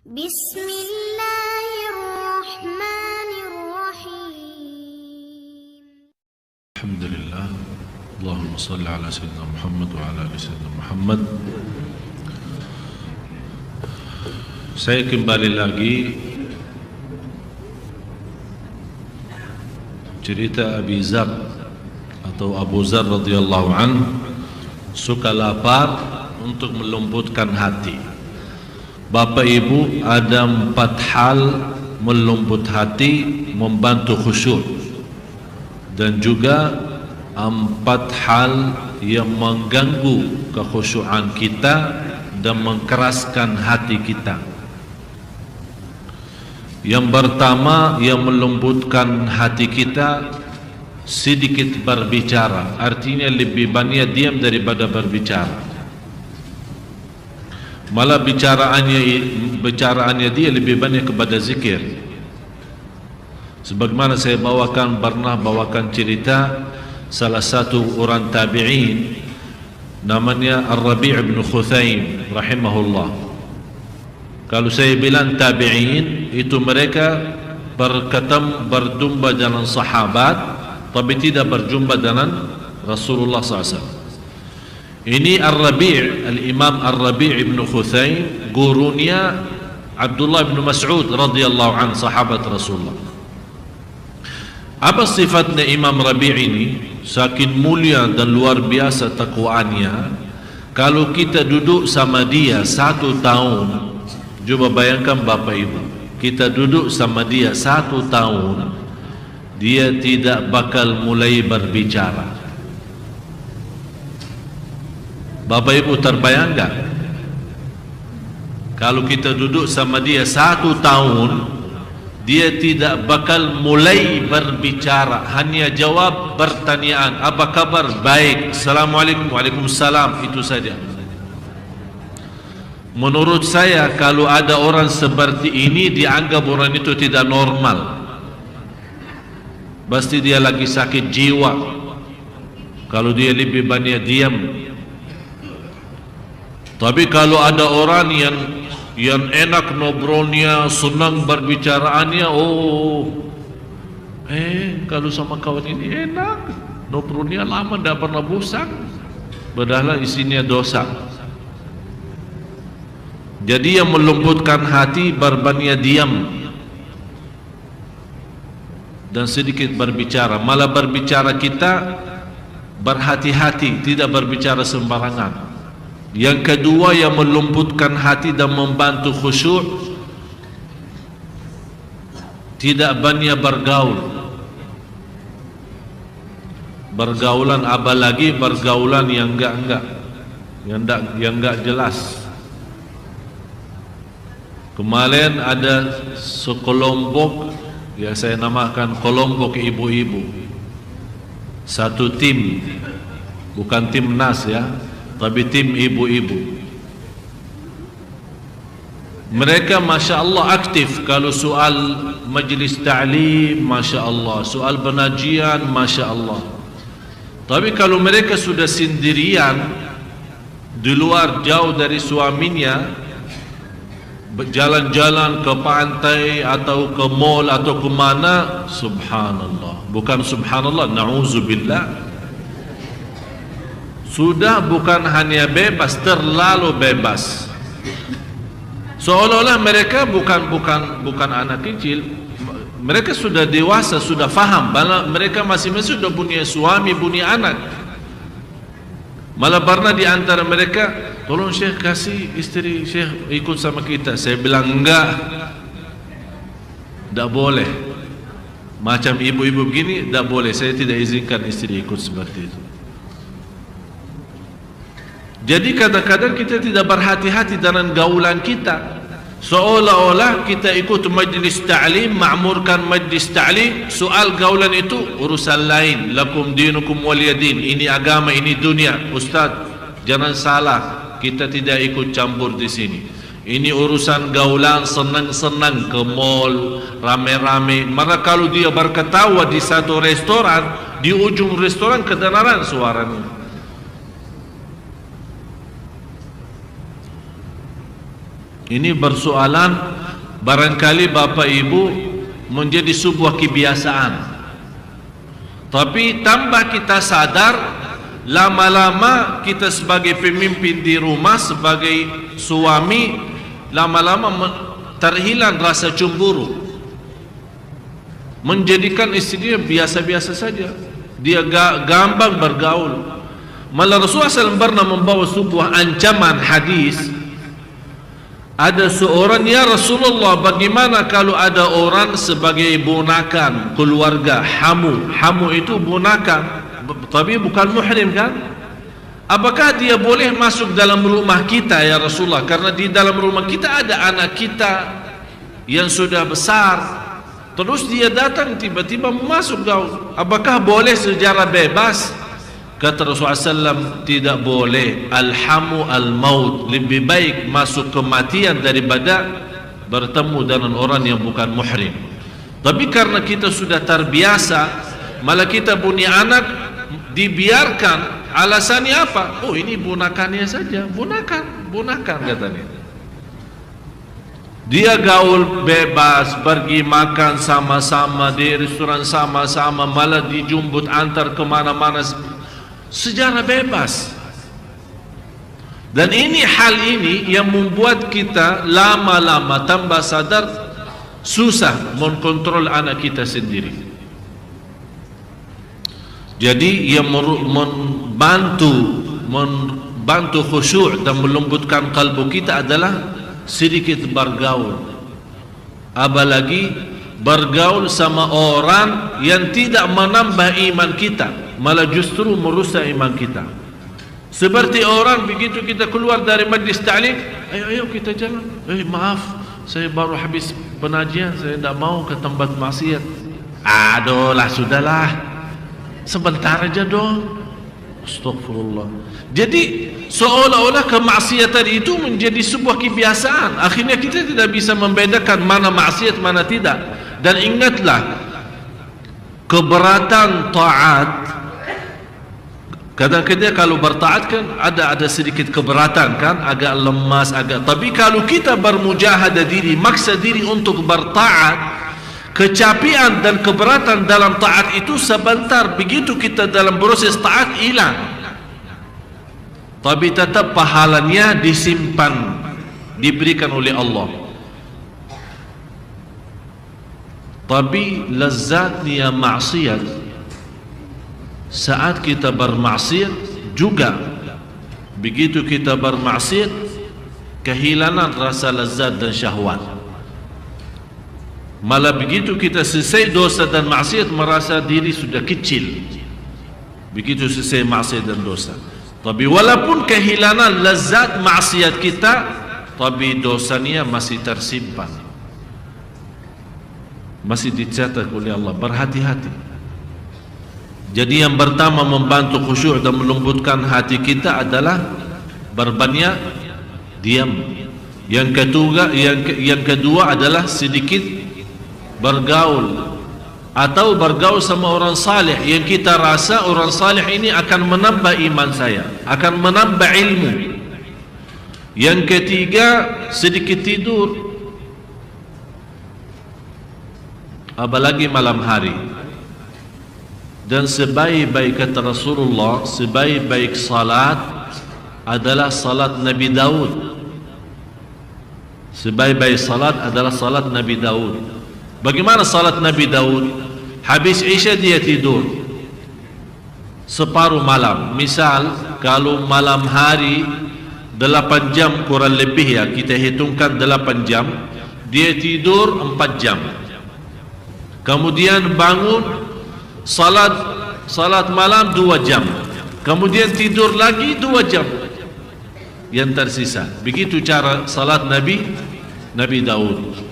Bismillahirrahmanirrahim. Alhamdulillah. Allahumma salli ala sayyidina Muhammad wa ala ali sayyidina Muhammad. Saya kembali lagi cerita Abi Zar atau Abu Zar radhiyallahu an, suka lapar untuk melembutkan hati. Bapak Ibu, ada 4 hal melembut hati, membantu khusyuk, dan juga 4 hal yang mengganggu kekhusyuan kita dan mengkeraskan hati kita. Yang pertama yang melembutkan hati kita, sedikit berbicara, artinya lebih banyak diam daripada berbicara. Malah bicaraannya dia lebih banyak kepada zikir. Sebagaimana saya pernah bawakan cerita salah satu orang tabi'in, namanya Ar-Rabi' bin Khuthaim rahimahullah. Kalau saya bilang tabi'in, itu mereka berdumba dengan sahabat, tapi tidak berjumpa dengan Rasulullah SAW. Ini Ar-Rabi', Al-Imam Ar-Rabi' bin Khuthaim, gurunya Abdullah bin Mas'ud radhiyallahu anhu, sahabat Rasulullah. Apa sifatnya Imam Rabi' ini? Saking mulia dan luar biasa takwaannya. Kalau kita duduk sama dia 1 tahun, coba bayangkan Bapak Ibu, kita duduk sama dia 1 tahun, dia tidak bakal mulai berbicara. Bapak Ibu terbayang enggak? Kalau kita duduk sama dia 1 tahun, dia tidak bakal mulai berbicara, hanya jawab pertanyaan, apa kabar? Baik. Assalamualaikum. Waalaikumsalam. Itu saja. Menurut saya, kalau ada orang seperti ini, dianggap orang itu tidak normal. Pasti dia lagi sakit jiwa kalau dia lebih banyak diam. Tapi kalau ada orang yang enak ngobrolnya, senang berbicaraannya, kalau sama kawan ini enak, ngobrolnya lama, tidak pernah bosan, padahal isinya dosa. Jadi yang melembutkan hati berbanyak diam dan sedikit berbicara. Malah berbicara kita berhati-hati, tidak berbicara sembarangan. Yang kedua yang melembutkan hati dan membantu khusyuk, tidak banyak bergaul. Bergaulan, apalagi bergaulan yang enggak jelas. Kemarin ada sekelompok, ya saya namakan kelompok ibu-ibu, satu tim, bukan timnas ya, tapi tim ibu-ibu. Mereka Masya Allah aktif. Kalau soal majlis ta'lim, Masya Allah, soal pengajian, Masya Allah. Tapi kalau mereka sudah sendirian di luar, jauh dari suaminya, berjalan-jalan ke pantai atau ke mall atau ke mana, subhanallah, bukan subhanallah, na'udzubillah, sudah bukan hanya bebas, terlalu bebas. Seolah-olah mereka bukan anak kecil. Mereka sudah dewasa, sudah faham. Mereka masing-masing sudah punya suami, punya anak. Malah pernah di antara mereka, tolong Syekh kasih istri Syekh ikut sama kita. Saya bilang enggak, tidak boleh. Macam ibu-ibu begini, tidak boleh. Saya tidak izinkan istri ikut seperti itu. Jadi kadang-kadang kita tidak berhati-hati dengan gaulan kita. Seolah-olah kita ikut majlis ta'lim, ma'murkan majlis ta'lim, soal gaulan itu urusan lain. Lakum dinukum waliyadin. Ini agama, ini dunia. Ustaz, jangan salah, kita tidak ikut campur di sini. Ini urusan gaulan, senang-senang ke mall, rame-rame. Maka kalau dia berketawa di satu restoran, di ujung restoran kedengaran suaranya. Ini bersoalan barangkali bapa ibu menjadi sebuah kebiasaan. Tapi tambah kita sadar, lama-lama kita sebagai pemimpin di rumah, sebagai suami, lama-lama terhilang rasa cemburu, menjadikan istrinya biasa-biasa saja. Dia gampang bergaul. Malah Rasulullah SAW pernah membawa sebuah ancaman hadis. Ada seorang, ya Rasulullah, bagaimana kalau ada orang sebagai ponakan keluarga, hamu itu ponakan, tapi bukan muhrim kan? Apakah dia boleh masuk dalam rumah kita ya Rasulullah? Karena di dalam rumah kita ada anak kita yang sudah besar, terus dia datang tiba-tiba masuk gaul. Apakah boleh secara bebas? Kata Rasulullah SAW, tidak boleh. Alhamu al-maut, lebih baik masuk kematian daripada bertemu dengan orang yang bukan muhrim. Tapi karena kita sudah terbiasa, malah kita punya anak dibiarkan. Alasannya apa? Oh, ini ponakannya saja, ponakan katanya. Dia gaul bebas, pergi makan sama-sama di restoran sama-sama, malah dijemput antar kemana-mana secara bebas. Dan hal ini yang membuat kita lama-lama tambah sadar susah mengontrol anak kita sendiri. Jadi yang membantu khusyuk dan melembutkan kalbu kita adalah sedikit bergaul. Apalagi bergaul sama orang yang tidak menambah iman kita, malah justru merusak iman kita. Seperti orang begitu kita keluar dari majlis ta'lim, ayo kita jalan. Maaf, saya baru habis pengajian, saya tidak mau ke tempat maksiat. Aduh lah, sudahlah, sebentar aja dong. Astagfirullah. Jadi seolah-olah kemaksiatan itu menjadi sebuah kebiasaan. Akhirnya kita tidak bisa membedakan mana maksiat, mana tidak. Dan ingatlah, keberatan taat, kadang-kadang kalau bertaat kan ada sedikit keberatan kan, agak lemas, tapi kalau kita bermujahadah diri, maksa diri untuk bertaat, kecapian dan keberatan dalam taat itu sebentar, begitu kita dalam proses taat hilang, tapi tetap pahalanya disimpan, diberikan oleh Allah. Tapi lezatnya maksiat, saat kita bermaksiat juga, begitu kita bermaksiat, kehilangan rasa lezat dan syahwat. Malah begitu kita selesai dosa dan maksiat, merasa diri sudah kecil. Begitu selesai maksiat dan dosa. Tapi walaupun kehilangan lezat maksiat kita, tapi dosanya masih tersimpan, masih dicatat oleh Allah. Berhati-hati. Jadi yang pertama membantu khusyuk dan melembutkan hati kita adalah berbanyak diam. Yang kedua adalah sedikit bergaul, atau bergaul sama orang saleh yang kita rasa orang saleh ini akan menambah iman saya, akan menambah ilmu. Yang ketiga, sedikit tidur, apalagi malam hari. Dan sebaik-baik, kata Rasulullah, sebaik-baik salat adalah salat Nabi Daud. Sebaik-baik salat adalah salat Nabi Daud. Bagaimana salat Nabi Daud? Habis Isya dia tidur separuh malam. Misal kalau malam hari 8 jam kurang lebih, ya kita hitungkan 8 jam, dia tidur 4 jam, kemudian bangun salat malam 2 jam, kemudian tidur lagi 2 jam yang tersisa. Begitu cara salat Nabi Daud.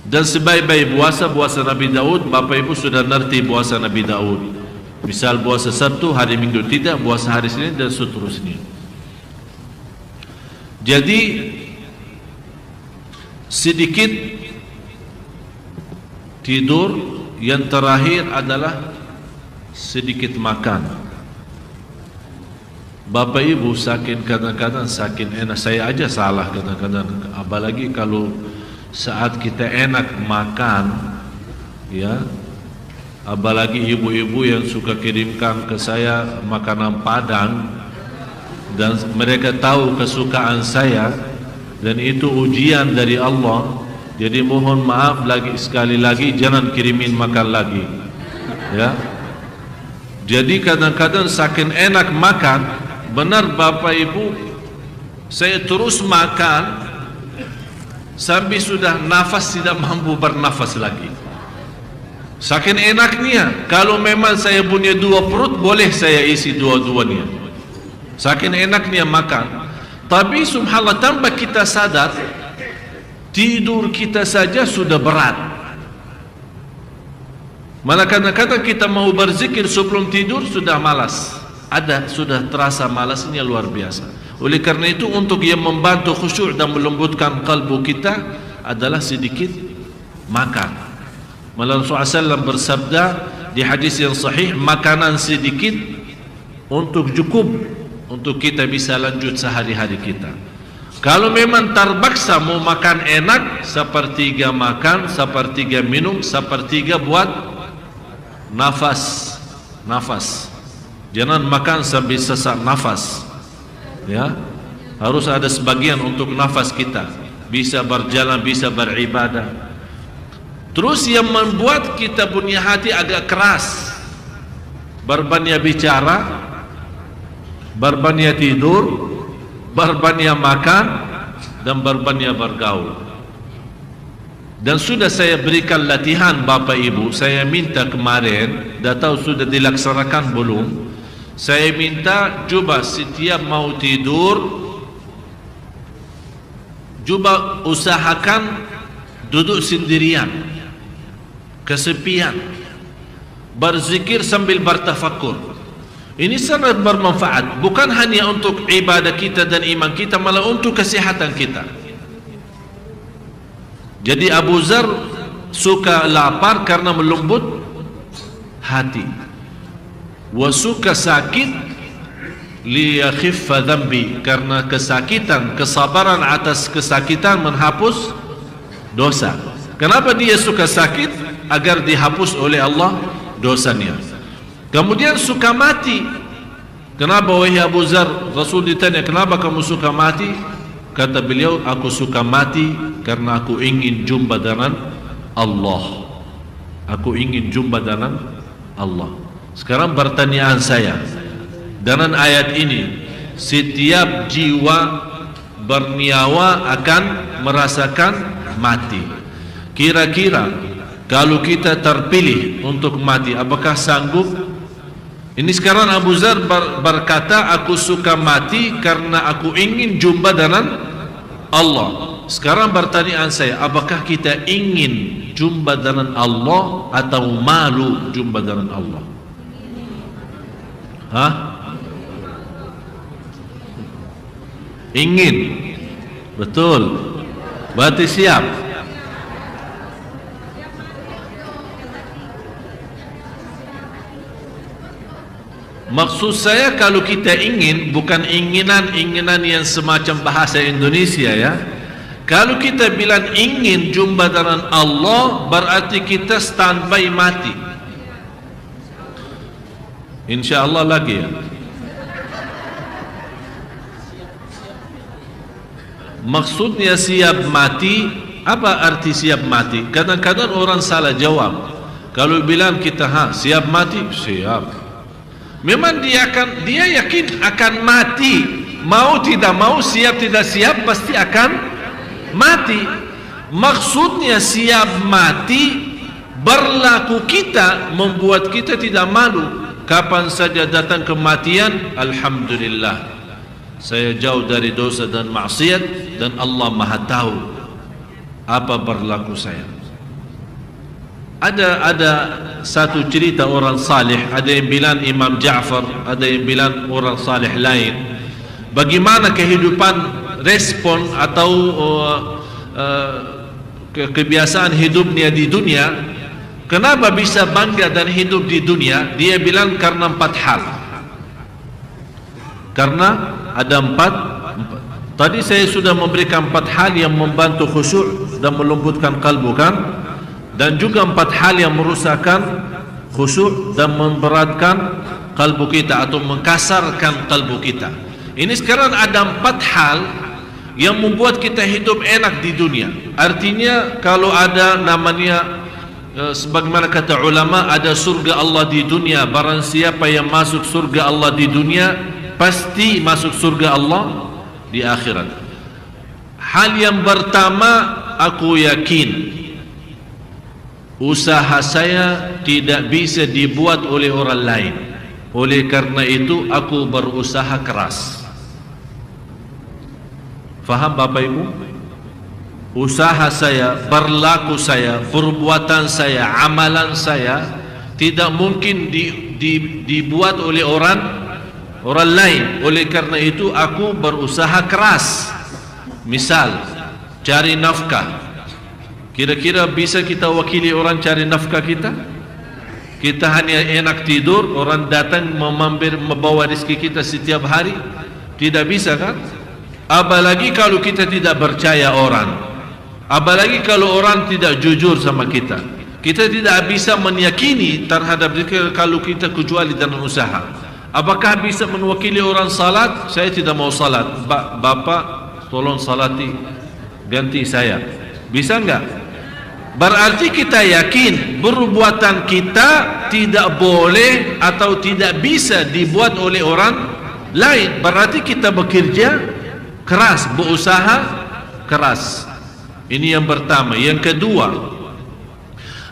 Dan sebaik-baik puasa Nabi Daud, Bapak Ibu sudah ngerti puasa Nabi Daud. Misal puasa Sabtu, hari Minggu tidak, puasa hari Senin dan seterusnya. Jadi sedikit tidur, yang terakhir adalah sedikit makan. Bapak Ibu sakit kadang-kadang, sakit enak, saya aja salah kadang-kadang, apalagi kalau saat kita enak makan, ya, apalagi ibu-ibu yang suka kirimkan ke saya makanan Padang dan mereka tahu kesukaan saya dan itu ujian dari Allah. Jadi mohon maaf lagi sekali lagi, jangan kirimin makan lagi, ya. Jadi kadang-kadang saking enak makan, benar Bapak Ibu, saya terus makan sampai sudah nafas tidak mampu bernafas lagi. Saking enaknya. Kalau memang saya punya dua perut, boleh saya isi dua-duanya. Saking enaknya makan. Tapi subhanallah, tanpa kita sadar, tidur kita saja sudah berat. Malah kadang-kadang kita mau berzikir sebelum tidur sudah malas. Sudah terasa malasnya luar biasa. Oleh karena itu, untuk yang membantu khusyuk dan melembutkan kalbu kita adalah sedikit makan. Malah Rasulullah SAW bersabda di hadis yang sahih, makanan sedikit untuk cukup untuk kita bisa lanjut sehari-hari kita. Kalau memang terpaksa mau makan enak, sepertiga makan, sepertiga minum, sepertiga buat nafas. Jangan makan sampai sesak nafas, ya. Harus ada sebagian untuk nafas kita, bisa berjalan, bisa beribadah. Terus yang membuat kita punya hati agak keras, berbanyak bicara, berbanyak tidur, berbanyak makan, dan berbanyak bergaul. Dan sudah saya berikan latihan Bapak Ibu. Saya minta kemarin, dah tahu sudah dilaksanakan belum, saya minta coba setiap mau tidur, coba usahakan duduk sendirian, kesepian, berzikir sambil bertafakur. Ini sangat bermanfaat, bukan hanya untuk ibadah kita dan iman kita, malah untuk kesehatan kita. Jadi Abu Zar suka lapar karena melembut hati, wa suka sakit liyakhiffa dhanbi, karena kesakitan, kesabaran atas kesakitan menghapus dosa. Kenapa dia suka sakit? Agar dihapus oleh Allah dosanya. Kemudian suka mati. Kenapa wahai Abu Zar? Rasul ditanya, kenapa kamu suka mati? Kata beliau, aku suka mati karena aku ingin jumpa dengan Allah. Aku ingin jumpa dengan Allah. Sekarang pertanyaan saya, dengan ayat ini, setiap jiwa bernyawa akan merasakan mati. Kira-kira kalau kita terpilih untuk mati, apakah sanggup? Ini sekarang Abu Zar berkata, aku suka mati karena aku ingin jumpa dengan Allah. Sekarang pertanyaan saya, apakah kita ingin jumpa dengan Allah atau malu jumpa dengan Allah? Hah? Ingin. Betul. Berarti siap. Maksud saya, kalau kita ingin, bukan inginan yang semacam bahasa Indonesia, ya. Kalau kita bilang ingin jumpa dengan Allah, berarti kita standby mati. InsyaAllah lagi, ya. Maksudnya siap mati, apa arti siap mati? Kadang-kadang orang salah jawab. Kalau bilang kita siap mati, siap. Memang dia yakin akan mati. Mau tidak mau, siap tidak siap, pasti akan mati. Maksudnya siap mati, berlaku kita, membuat kita tidak malu. Kapan saja datang kematian, alhamdulillah, saya jauh dari dosa dan maksiat, dan Allah Maha tahu apa berlaku saya. Ada satu cerita orang salih, ada yang bilang Imam Ja'far, ada yang bilang orang salih lain. Bagaimana kehidupan, respon atau kebiasaan hidupnya di dunia? Kenapa bisa bangga dan hidup di dunia? Dia bilang karena 4 hal. Karena ada 4. Tadi saya sudah memberikan 4 hal yang membantu khusyuk dan melembutkan kalbu kan, dan juga 4 hal yang merusakkan khusyuk dan memberatkan kalbu kita atau mengkasarkan kalbu kita. Ini sekarang ada 4 hal yang membuat kita hidup enak di dunia. Artinya kalau ada namanya sebagaimana kata ulama, ada surga Allah di dunia. Barang siapa yang masuk surga Allah di dunia, pasti masuk surga Allah di akhirat. Hal yang pertama, aku yakin usaha saya tidak bisa dibuat oleh orang lain. Oleh karena itu aku berusaha keras. Faham Bapak Ibu? Usaha saya, berlaku saya, perbuatan saya, amalan saya tidak mungkin dibuat oleh orang lain. Oleh karena itu aku berusaha keras. Misal, cari nafkah. Kira-kira bisa kita wakili orang cari nafkah kita? Kita hanya enak tidur, orang datang membawa rezeki kita setiap hari? Tidak bisa kan? Apalagi kalau kita tidak percaya orang, apalagi kalau orang tidak jujur sama kita. Kita tidak bisa meyakini terhadap mereka kalau kita kecuali dalam usaha. Apakah bisa mewakili orang salat? Saya tidak mau salat. Bapak tolong salati, ganti saya. Bisa enggak? Berarti kita yakin perbuatan kita tidak boleh atau tidak bisa dibuat oleh orang lain. Berarti kita bekerja keras, berusaha keras. Ini yang pertama. Yang kedua,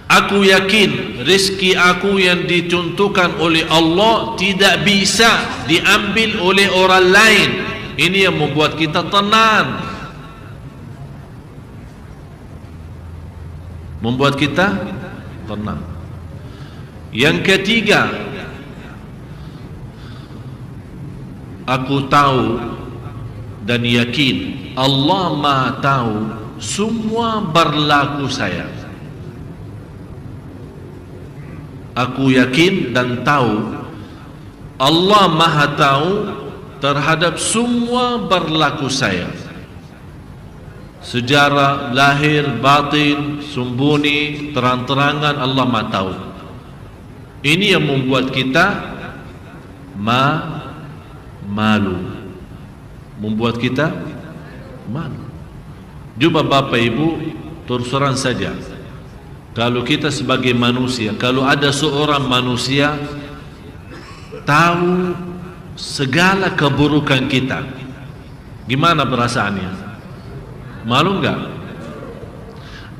aku yakin rezeki aku yang ditentukan oleh Allah tidak bisa diambil oleh orang lain. Ini yang membuat kita tenang, membuat kita tenang. Yang ketiga, aku tahu dan yakin Allah Maha tahu semua berlaku saya. Aku yakin dan tahu Allah Maha tahu terhadap semua berlaku saya. Sejarah lahir, batin, sembunyi, terang-terangan Allah Maha tahu. Ini yang membuat kita malu. Membuat kita malu. Jumpa Bapak Ibu, terus terang saja, kalau kita sebagai manusia, kalau ada seorang manusia tahu segala keburukan kita, gimana perasaannya? Malu enggak?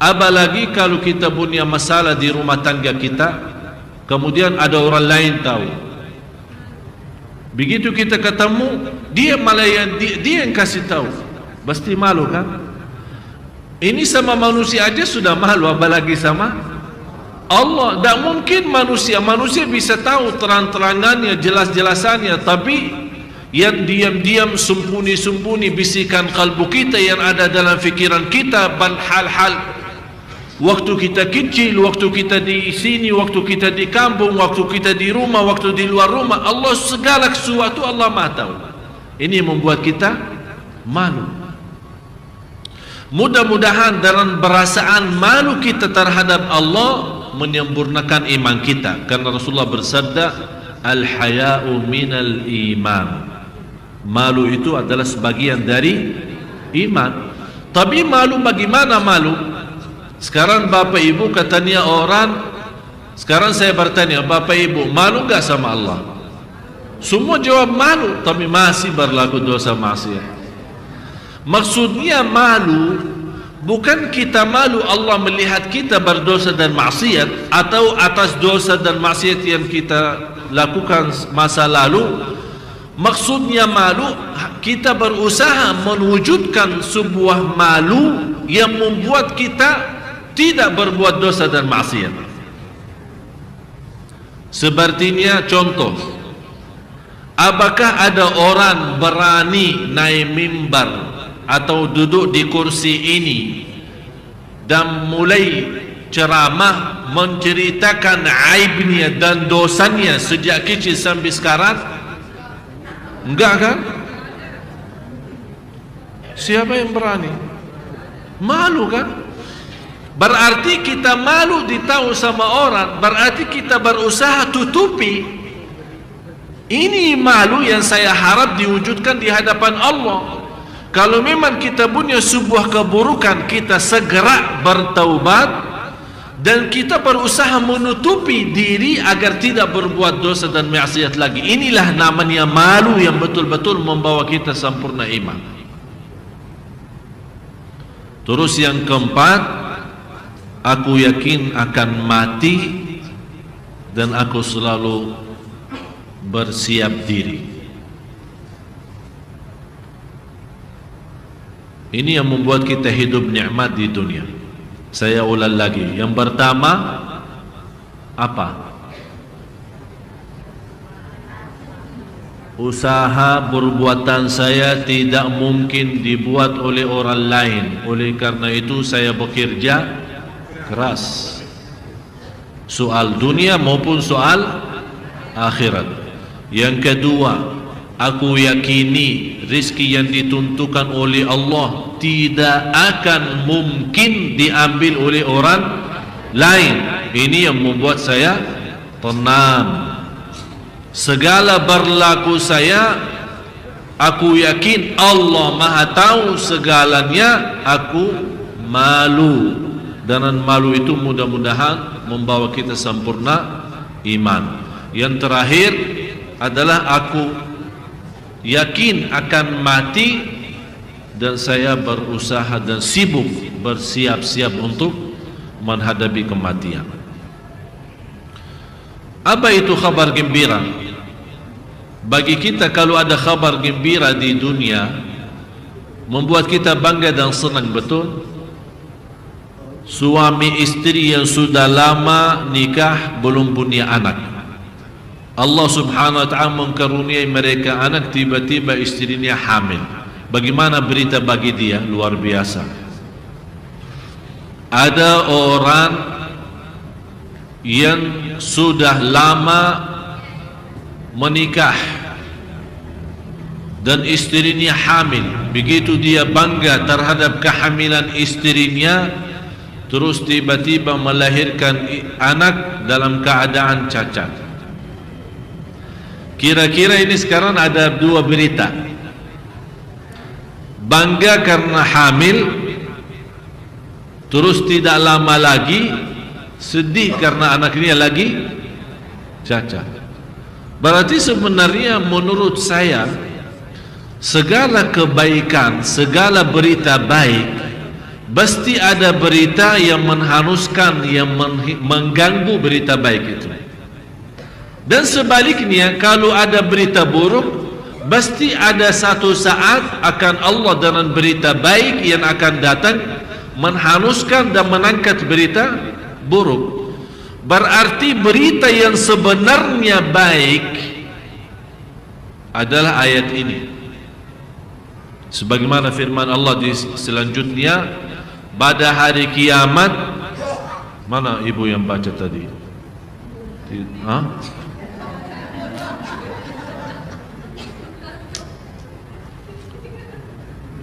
Apalagi kalau kita punya masalah di rumah tangga kita, kemudian ada orang lain tahu. Begitu kita ketemu, dia malah dia yang kasih tahu. Pasti malu kan? Ini sama manusia aja sudah malu, apalagi sama Allah. Tak mungkin manusia bisa tahu terang-terangannya, jelas-jelasannya, tapi yang diam-diam, sembunyi-sembunyi bisikan kalbu kita yang ada dalam fikiran kita, dan hal-hal waktu kita kecil, waktu kita di sini, waktu kita di kampung, waktu kita di rumah, waktu di luar rumah, Allah segala sesuatu Allah Maha tahu. Ini membuat kita malu. Mudah-mudahan dalam perasaan malu kita terhadap Allah menyempurnakan iman kita. Karena Rasulullah bersabda, al-haya'u minal iman. Malu itu adalah sebagian dari iman. Tapi malu bagaimana malu? Sekarang Bapak Ibu katanya orang, sekarang saya bertanya, Bapak Ibu malu enggak sama Allah? Semua jawab malu, tapi masih berlaku dosa maksiat. Maksudnya malu bukan kita malu Allah melihat kita berdosa dan maksiat, atau atas dosa dan maksiat yang kita lakukan masa lalu. Maksudnya malu, kita berusaha mewujudkan sebuah malu yang membuat kita tidak berbuat dosa dan maksiat. Sepertinya contoh, apakah ada orang berani naik mimbar atau duduk di kursi ini dan mulai ceramah menceritakan aibnya dan dosanya sejak kecil sampai sekarang? Enggak kan? Siapa yang berani? Malu kan? Berarti kita malu ditahu sama orang, berarti kita berusaha tutupi. Ini malu yang saya harap diwujudkan di hadapan Allah. Kalau memang kita punya sebuah keburukan, kita segera bertaubat dan kita berusaha menutupi diri agar tidak berbuat dosa dan maksiat lagi. Inilah namanya malu yang betul-betul membawa kita sempurna iman. Terus yang keempat, aku yakin akan mati dan aku selalu bersiap diri. Ini yang membuat kita hidup nikmat di dunia. Saya ulang lagi. Yang pertama apa? Usaha perbuatan saya tidak mungkin dibuat oleh orang lain. Oleh karena itu saya bekerja keras. Soal dunia maupun soal akhirat. Yang kedua, aku yakini rizki yang ditentukan oleh Allah tidak akan mungkin diambil oleh orang lain. Ini yang membuat saya tenang. Segala berlaku saya, aku yakin Allah Maha tahu segalanya. Aku malu, dan malu itu mudah-mudahan membawa kita sempurna iman. Yang terakhir adalah aku yakin akan mati dan saya berusaha dan sibuk bersiap-siap untuk menghadapi kematian. Apa itu kabar gembira? Bagi kita kalau ada kabar gembira di dunia membuat kita bangga dan senang, betul? Suami istri yang sudah lama nikah belum punya anak, Allah subhanahu wa ta'ala mengkaruniai mereka anak, tiba-tiba istrinya hamil. Bagaimana berita bagi dia? Luar biasa. Ada orang yang sudah lama menikah dan istrinya hamil. Begitu dia bangga terhadap kehamilan istrinya, terus tiba-tiba melahirkan anak dalam keadaan cacat. Kira-kira ini sekarang ada dua berita. Bangga karena hamil, terus tidak lama lagi sedih karena anaknya lagi cacat. Berarti sebenarnya menurut saya segala kebaikan, segala berita baik, pasti ada berita yang menghanguskan, yang mengganggu berita baik itu. Dan sebaliknya, kalau ada berita buruk, pasti ada satu saat akan Allah dengan berita baik yang akan datang menghanguskan dan mengangkat berita buruk. Berarti berita yang sebenarnya baik adalah ayat ini. Sebagaimana firman Allah di selanjutnya, pada hari kiamat. Mana ibu yang baca tadi? Hah?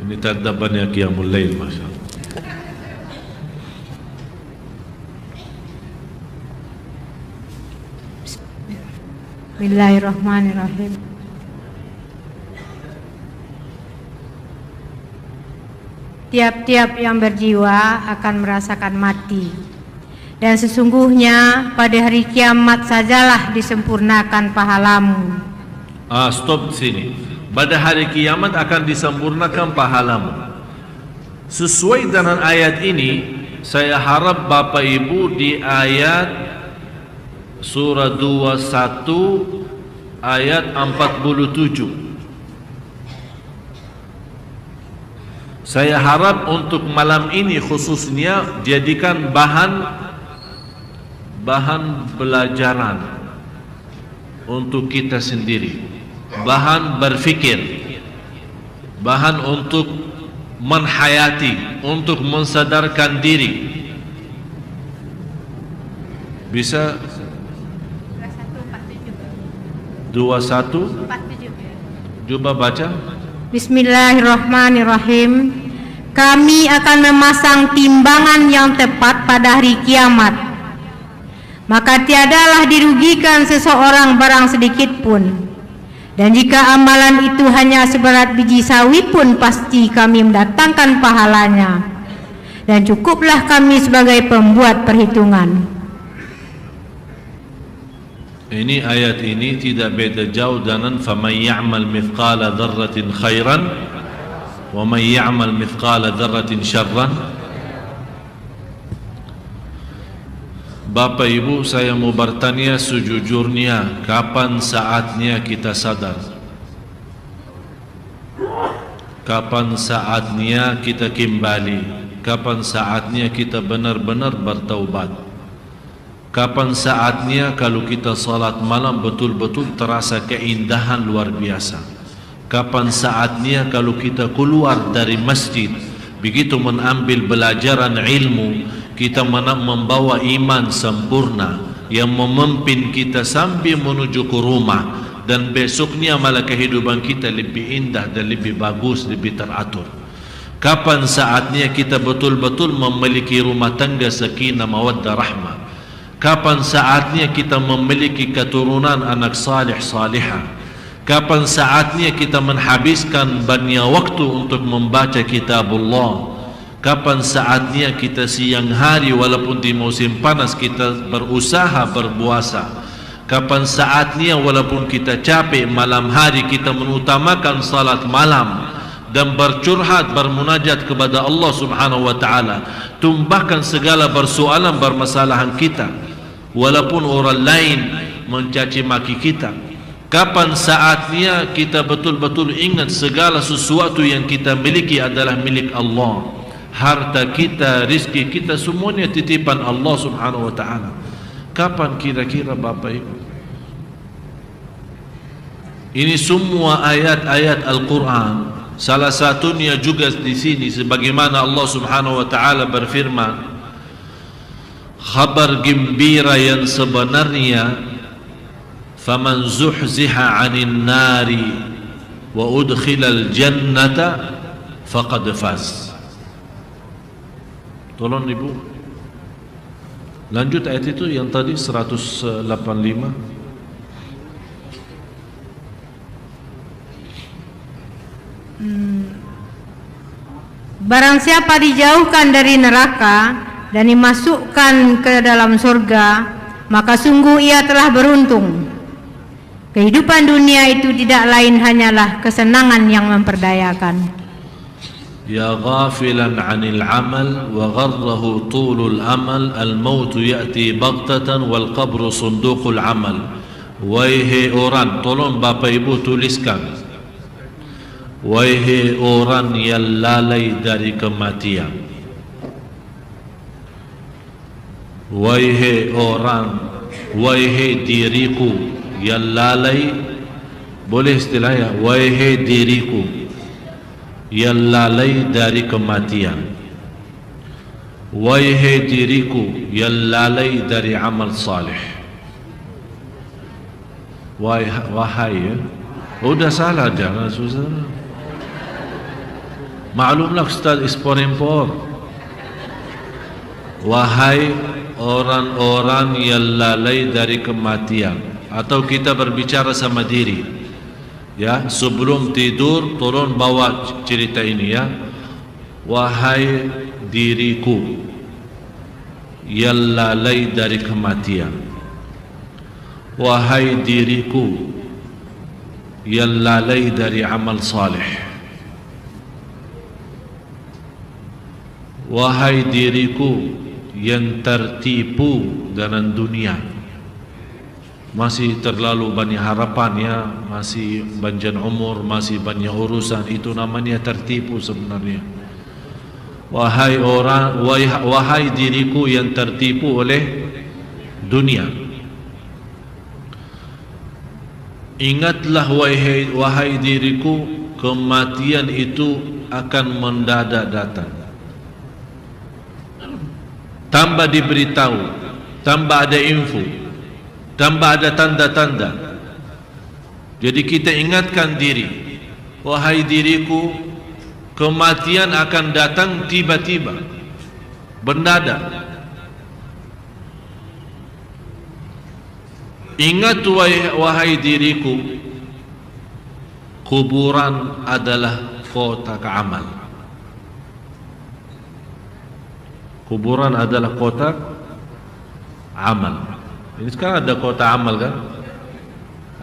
Ini tanda banyak qiyamul lail, Masya Allah. Bismillahirrahmanirrahim. Tiap-tiap yang berjiwa akan merasakan mati, dan sesungguhnya pada hari kiamat sajalah disempurnakan pahalamu. Stop sini. Pada hari kiamat akan disempurnakan pahalamu. Sesuai dengan ayat ini, saya harap Bapak Ibu di ayat surah 21 ayat 47. Saya harap untuk malam ini khususnya jadikan bahan pelajaran untuk kita sendiri, bahan berfikir, bahan untuk menhayati, untuk mensadarkan diri. Bisa 21 coba baca. Bismillahirrahmanirrahim. kami akan memasang timbangan yang tepat pada hari kiamat. Maka tiadalah dirugikan seseorang barang sedikit pun. Dan jika amalan itu hanya seberat biji sawi pun, pasti kami mendatangkan pahalanya. Dan cukuplah kami sebagai pembuat perhitungan. Ini ayat ini tidak beda jauh dengan faman ya'mal mithqala dzarratin khairan wa man ya'mal mithqala dzarratin syarran. Bapak Ibu, saya mau bertanya sejujurnya, kapan saatnya kita sadar? Kapan saatnya kita kembali? Kapan saatnya kita benar-benar bertaubat? Kapan saatnya kalau kita salat malam betul-betul terasa keindahan luar biasa? Kapan saatnya kalau kita keluar dari masjid, begitu mengambil belajaran ilmu, kita membawa iman sempurna yang memimpin kita sampai menuju ke rumah, dan besoknya malah kehidupan kita lebih indah dan lebih bagus, lebih teratur. Kapan saatnya kita betul-betul memiliki rumah tangga sakinah mawaddah rahmah? Kapan saatnya kita memiliki keturunan anak salih salihah? Kapan saatnya kita menghabiskan banyak waktu untuk membaca kitabullah? Kapan saatnya kita siang hari walaupun di musim panas kita berusaha berpuasa? Kapan saatnya walaupun kita capek malam hari kita mengutamakan salat malam dan bercurhat, bermunajat kepada Allah Subhanahu wa taala, tumpahkan segala persoalan bermasalahan kita walaupun orang lain mencaci maki kita? Kapan saatnya kita betul-betul ingat segala sesuatu yang kita miliki adalah milik Allah? Harta kita, rizki kita, semuanya titipan Allah Subhanahu wa ta'ala. Kapan kira-kira Bapak Ibu? Ini semua ayat-ayat Al-Quran. Salah satunya juga di sini, sebagaimana Allah Subhanahu wa ta'ala berfirman, khabar gembira yang sebenarnya, faman zuhziha 'anil nari wa udkhilal jannata faqad faz. Tolong Ibu lanjut ayat itu yang tadi 185. Barang siapa dijauhkan dari neraka dan dimasukkan ke dalam surga, maka sungguh ia telah beruntung. Kehidupan dunia itu tidak lain hanyalah kesenangan yang memperdayakan. Ya ghafilan 'anil 'amal wa gharrahu tulul amal, al-maut ya'ti baghtatan wal qabru sunduqul amal. Wahai orang, tolong Bapak Ibu tuliskan, wahai orang yang lalai dari kematian, wahai orang, wahai diriku yang lalai, boleh istilahnya, wahai diriku yang lalai dari kematian, wahai diriku yang lalai dari amal salih. Wahai ya, udah salah, jangan susah. Maklumlah Ustaz impor. Wahai orang-orang yang lalai dari kematian, atau kita berbicara sama diri. Ya, sebelum tidur tolong bawa cerita ini ya. Wahai diriku yang lalai dari kematian, wahai diriku yang lalai dari amal salih, wahai diriku yang tertipu dengan dunia, masih terlalu banyak harapan ya, masih panjang umur, masih banyak urusan, itu namanya tertipu sebenarnya. Wahai orang, wahai diriku yang tertipu oleh dunia, ingatlah wahai diriku, kematian itu akan mendadak datang. Tambah diberitahu, tambah ada info, tambah ada tanda-tanda. Jadi kita ingatkan diri, wahai diriku, kematian akan datang tiba-tiba, mendadak. Ingat wahai diriku, kuburan adalah kotak amal. Kuburan adalah kotak amal. Ini sekarang ada kotak amal kan?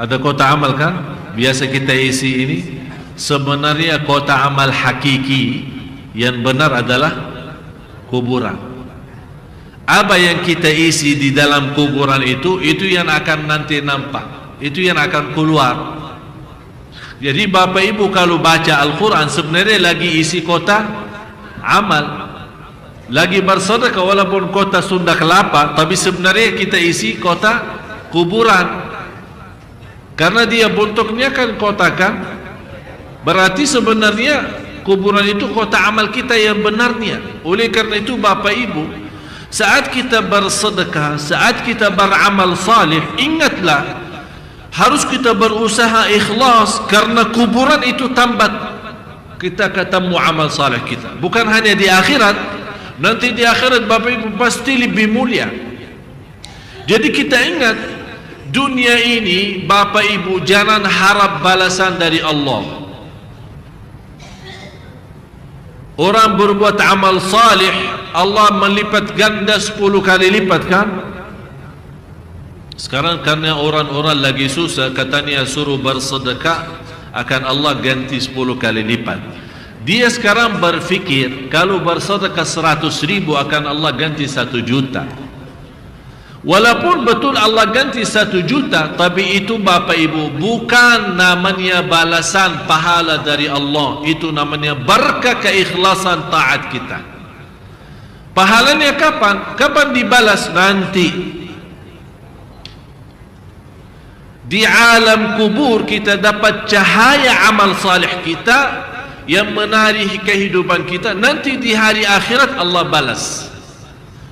Ada kotak amal kan? Biasa kita isi ini. Sebenarnya kotak amal hakiki yang benar adalah kuburan. Apa yang kita isi di dalam kuburan itu yang akan nanti nampak, itu yang akan keluar. Jadi Bapak Ibu kalau baca Al-Quran sebenarnya lagi isi kotak amal, lagi bersedekah walaupun kotak Sunda Kelapa, tapi sebenarnya kita isi kotak kuburan. Karena dia bentuknya kan kotak kan, berarti sebenarnya kuburan itu kotak amal kita yang benarnya. Oleh karena itu Bapak Ibu, saat kita bersedekah, saat kita beramal salih, ingatlah harus kita berusaha ikhlas, karena kuburan itu tambat kita ketemu amal salih kita. Bukan hanya di akhirat, nanti di akhirat Bapak Ibu pasti lebih mulia. Jadi kita ingat, dunia ini Bapak Ibu jangan harap balasan dari Allah. Orang berbuat amal salih, Allah melipat ganda 10 kali lipat kan? Sekarang karena orang-orang lagi susah, katanya suruh bersedekah, akan Allah ganti 10 kali lipat. Dia sekarang berfikir kalau bersedekah 100.000 akan Allah ganti 1 juta. Walaupun betul Allah ganti 1 juta, tapi itu Bapak Ibu bukan namanya balasan pahala dari Allah. Itu namanya berkah keikhlasan taat kita. Pahalanya kapan? Kapan dibalas? Nanti di alam kubur kita dapat cahaya amal salih kita yang menari kehidupan kita. Nanti di hari akhirat Allah balas.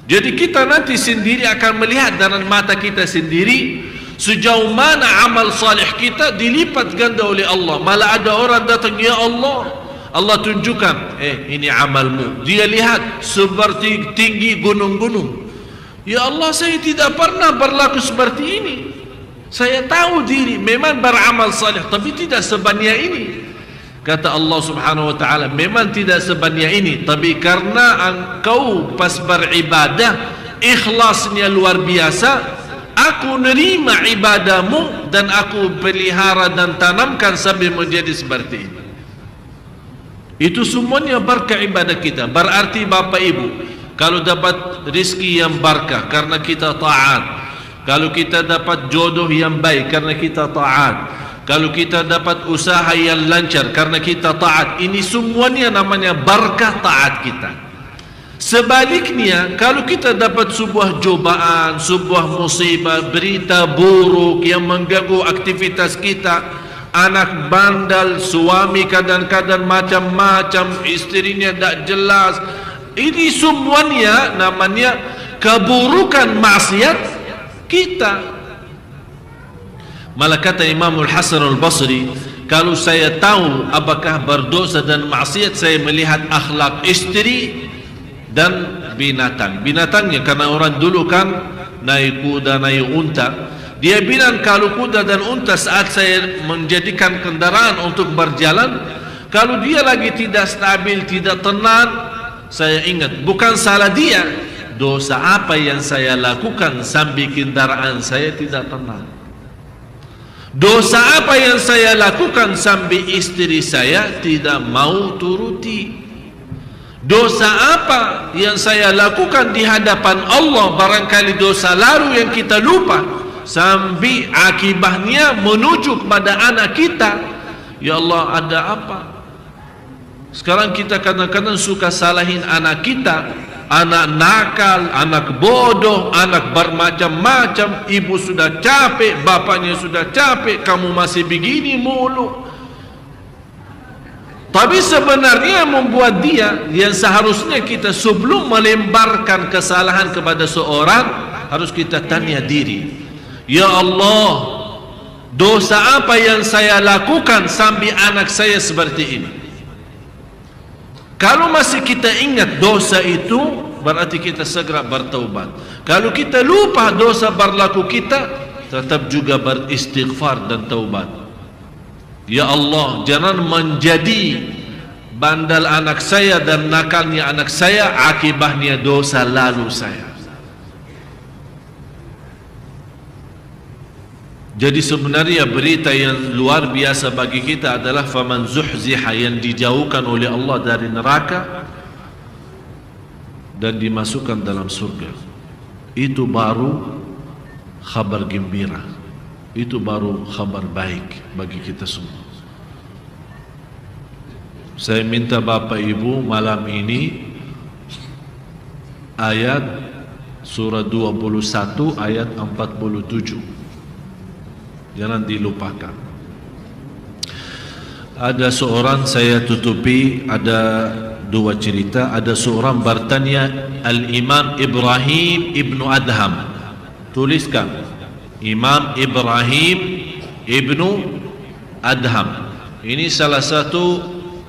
Jadi kita nanti sendiri akan melihat dengan mata kita sendiri sejauh mana amal salih kita dilipat ganda oleh Allah. Malah ada orang datang, ya Allah, Allah tunjukkan, ini amalmu. Dia lihat seperti tinggi gunung-gunung. Ya Allah, saya tidak pernah berlaku seperti ini. Saya tahu diri memang beramal salih, tapi tidak sebanyak ini. Kata Allah Subhanahu wa taala, memang tidak sebanyak ini, tapi karena engkau pas beribadah ikhlasnya luar biasa, aku nerima ibadahmu dan aku pelihara dan tanamkan sampai menjadi seperti ini. Itu semuanya berkah ibadah kita. Berarti Bapak Ibu, kalau dapat rezeki yang berkah karena kita taat, kalau kita dapat jodoh yang baik karena kita taat, kalau kita dapat usaha yang lancar karena kita taat, ini semuanya namanya berkah taat kita. Sebaliknya, kalau kita dapat sebuah cobaan, sebuah musibah, berita buruk yang mengganggu aktivitas kita, anak bandal, suami kadang-kadang macam-macam, istrinya tak jelas, ini semuanya namanya keburukan maksiat kita. Malah kata Imam Al-Hasan Al-Basri, kalau saya tahu apakah berdosa dan maksiat, saya melihat akhlak istri dan binatang. Binatangnya, karena orang dulu kan naik kuda, naik unta. Dia bilang kalau kuda dan unta saat saya menjadikan kendaraan untuk berjalan, kalau dia lagi tidak stabil, tidak tenang, saya ingat bukan salah dia, dosa apa yang saya lakukan sampai kendaraan saya tidak tenang. Dosa apa yang saya lakukan sampai istri saya tidak mau turuti? Dosa apa yang saya lakukan di hadapan Allah, barangkali dosa lalu yang kita lupa, sampai akibatnya menuju kepada anak kita. Ya Allah, ada apa? Sekarang kita kadang-kadang suka salahin anak kita. Anak nakal, anak bodoh, anak bermacam-macam. Ibu sudah capek, bapaknya sudah capek, kamu masih begini mulu. Tapi sebenarnya membuat dia, yang seharusnya kita sebelum melemparkan kesalahan kepada seorang, harus kita tanya diri, ya Allah, dosa apa yang saya lakukan sampai anak saya seperti ini? Kalau masih kita ingat dosa itu, berarti kita segera bertaubat. Kalau kita lupa dosa berlaku kita, tetap juga beristighfar dan taubat. Ya Allah, jangan menjadi bandal anak saya dan nakalnya anak saya akibatnya dosa lalu saya. Jadi sebenarnya berita yang luar biasa bagi kita adalah faman zuhziha, yang dijauhkan oleh Allah dari neraka dan dimasukkan dalam surga. Itu baru kabar gembira. Itu baru kabar baik bagi kita semua. Saya minta Bapak Ibu malam ini ayat surah 21 ayat 47 jangan dilupakan. Ada seorang, saya tutupi, ada dua cerita. Ada seorang bertanya, Al-Imam Ibrahim Ibnu Adham. Tuliskan, Imam Ibrahim Ibnu Adham. Ini salah satu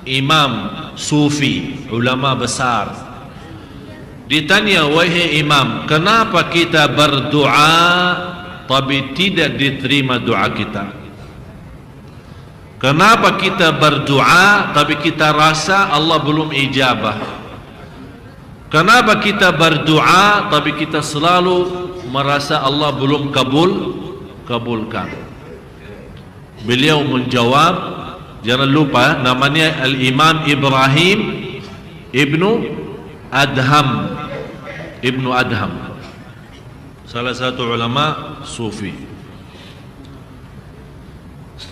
imam sufi, ulama besar. Ditanya, wahai imam, kenapa kita berdoa tapi tidak diterima doa kita? Kenapa kita berdoa tapi kita rasa Allah belum ijabah? Kenapa kita berdoa tapi kita selalu merasa Allah belum kabulkan? Beliau menjawab, jangan lupa namanya Al-Imam Ibrahim Ibnu Adham. Ibnu Adham, salah satu ulama sufi.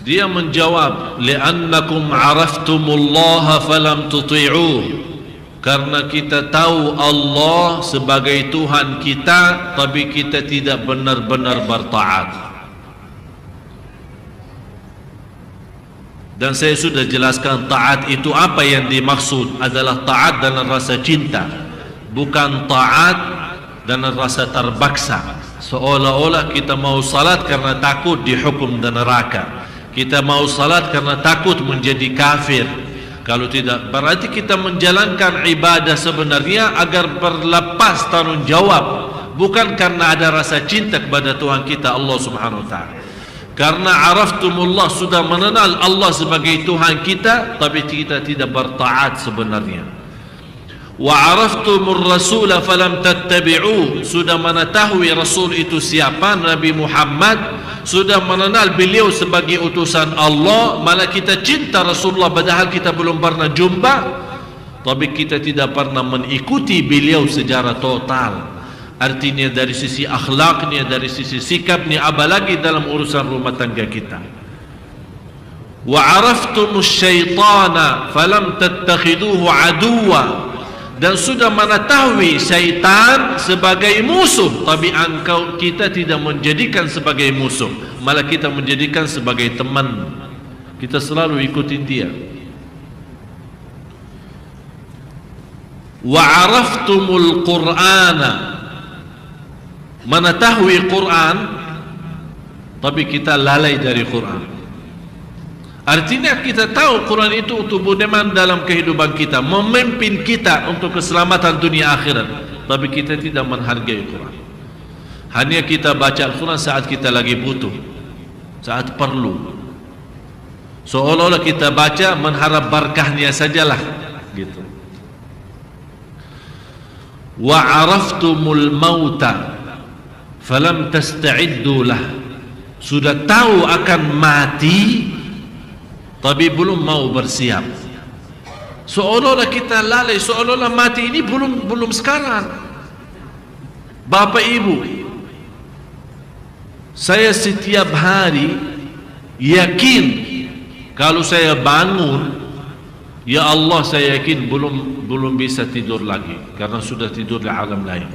Dia menjawab, li'annakum araftumullaha falam tuti'uh, karena kita tahu Allah sebagai Tuhan kita tapi kita tidak benar-benar bertaat. Dan saya sudah jelaskan taat itu apa yang dimaksud adalah taat dalam rasa cinta, bukan taat dalam rasa terpaksa. Seolah-olah kita mau salat karena takut dihukum dan neraka. Kita mau salat karena takut menjadi kafir. Kalau tidak, berarti kita menjalankan ibadah sebenarnya agar berlepas tanggung jawab, bukan karena ada rasa cinta kepada Tuhan kita Allah Subhanahu wa taala. Karena araftumullah, sudah mengenal Allah sebagai Tuhan kita tapi kita tidak bertaat sebenarnya. Wa araftumur rasul falam tattabi'u, sudah mengetahui Rasul itu siapa, Nabi Muhammad, sudah mengenal beliau sebagai utusan Allah, malah kita cinta Rasulullah padahal kita belum pernah jumpa, tapi kita tidak pernah mengikuti beliau secara total. Artinya dari sisi akhlaknya, dari sisi sikapnya, apalagi dalam urusan rumah tangga kita. Wa araftumus syaitana falam tattakhiduhu aduwa, dan sudah mengetahui syaitan sebagai musuh tapi kita tidak menjadikan sebagai musuh, malah kita menjadikan sebagai teman. Kita selalu ikutin dia. Wa araftumul qur'ana, mengetahui Quran tapi kita lalai dari Quran. Artinya kita tahu Quran itu untuk berteman dalam kehidupan kita, memimpin kita untuk keselamatan dunia akhirat, tapi kita tidak menghargai Quran. Hanya kita baca Al-Quran saat kita lagi butuh, saat perlu. Seolah-olah kita baca mengharap berkahnya sajalah gitu. Wa araftumul mauta falam tasta'iddu lah, sudah tahu akan mati tapi belum mau bersiap. Seolah-olah kita lalai, seolah-olah mati ini belum sekarang. Bapak Ibu, saya setiap hari yakin kalau saya bangun, ya Allah, saya yakin belum bisa tidur lagi karena sudah tidur di alam lain.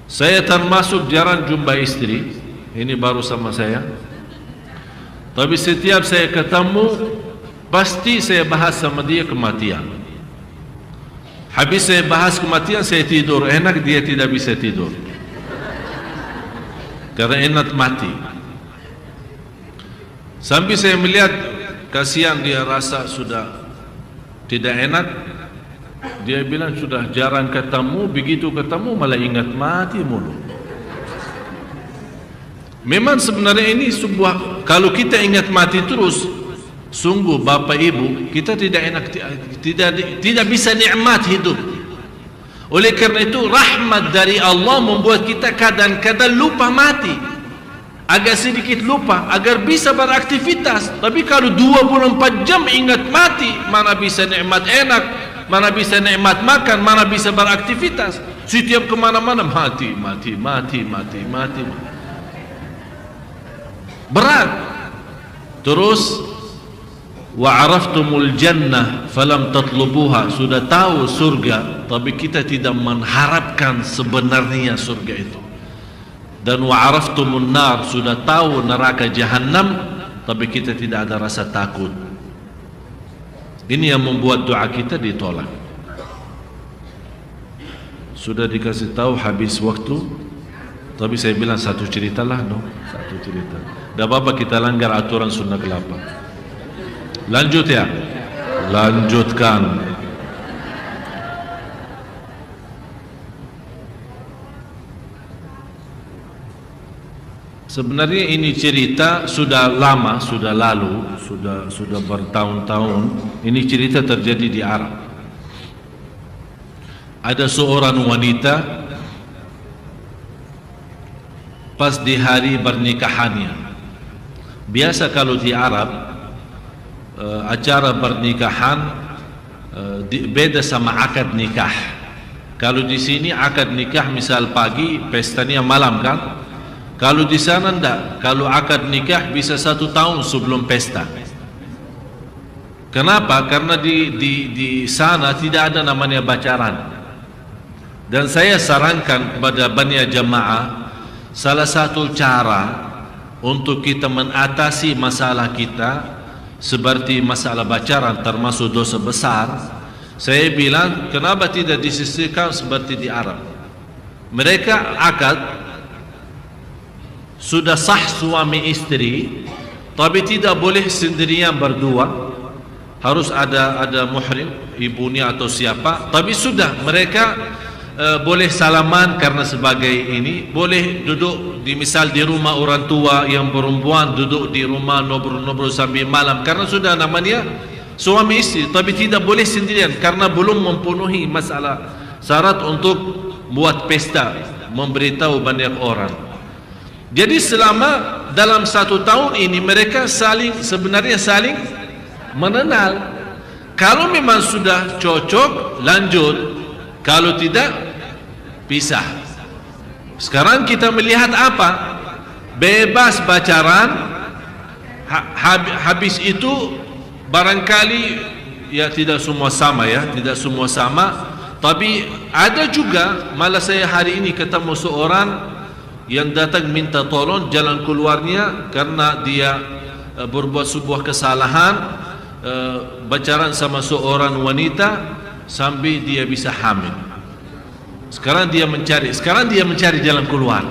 Saya termasuk jarang jumpa istri, ini baru sama saya. Tapi setiap saya ketemu, pasti saya bahas sama dia kematian. Habis saya bahas kematian, saya tidur. Enak dia tidak bisa tidur karena enak mati. Sampai saya melihat, kasihan dia, rasa sudah tidak enak. Dia bilang sudah jarang ketemu, begitu ketemu malah ingat mati mulu. Memang sebenarnya ini sebuah, kalau kita ingat mati terus, sungguh Bapak Ibu, kita tidak enak, tidak bisa nikmat hidup. Oleh karena itu rahmat dari Allah membuat kita kadang-kadang lupa mati, agak sedikit lupa agar bisa beraktivitas. Tapi kalau 24 jam ingat mati, mana bisa nikmat enak, mana bisa nikmat makan, mana bisa beraktivitas. Setiap kemana-mana mati. Berat. Terus wa'araftumul jannah falam tatlubuha, sudah tahu surga tapi kita tidak mengharapkan sebenarnya surga itu. Dan wa'araftumun nar, sudah tahu neraka jahannam tapi kita tidak ada rasa takut. Ini yang membuat doa kita ditolak. Sudah dikasih tahu habis waktu, tapi saya bilang satu cerita lah, satu cerita. Tidak apa-apa kita langgar aturan sunnah kelapa. Lanjut ya, lanjutkan. Sebenarnya ini cerita sudah lama, sudah lalu, sudah bertahun-tahun. Ini cerita terjadi di Arab. Ada seorang wanita pas di hari pernikahannya. Biasa kalau di Arab acara pernikahan beda sama akad nikah. Kalau di sini akad nikah misal pagi, pestanya malam kan? Kalau di sana enggak. Kalau akad nikah bisa 1 tahun sebelum pesta. Kenapa? Karena di sana tidak ada namanya pacaran. Dan saya sarankan kepada banyak jamaah, salah satu cara untuk kita mengatasi masalah kita seperti masalah pacaran termasuk dosa besar, saya bilang kenapa tidak disisihkan seperti di Arab. Mereka akad sudah sah suami istri, tapi tidak boleh sendirian berdua, harus ada muhrim, ibunya atau siapa. Tapi sudah mereka boleh salaman karena sebagai ini, boleh duduk di misal di rumah orang tua yang perempuan, duduk di rumah ngobrol-ngobrol sambil malam karena sudah namanya suami istri. Tapi tidak boleh sendirian karena belum memenuhi masalah syarat untuk buat pesta, memberitahu banyak orang. Jadi selama dalam 1 tahun ini mereka sebenarnya saling mengenal. Kalau memang sudah cocok lanjut, kalau tidak pisah. Sekarang kita melihat apa? Bebas pacaran, habis itu barangkali ya tidak semua sama ya, tidak semua sama. Tapi ada juga, malah saya hari ini ketemu seorang yang datang minta tolong jalan keluarnya karena dia berbuat sebuah kesalahan, pacaran sama seorang wanita sampai dia bisa hamil. Sekarang dia mencari jalan keluar.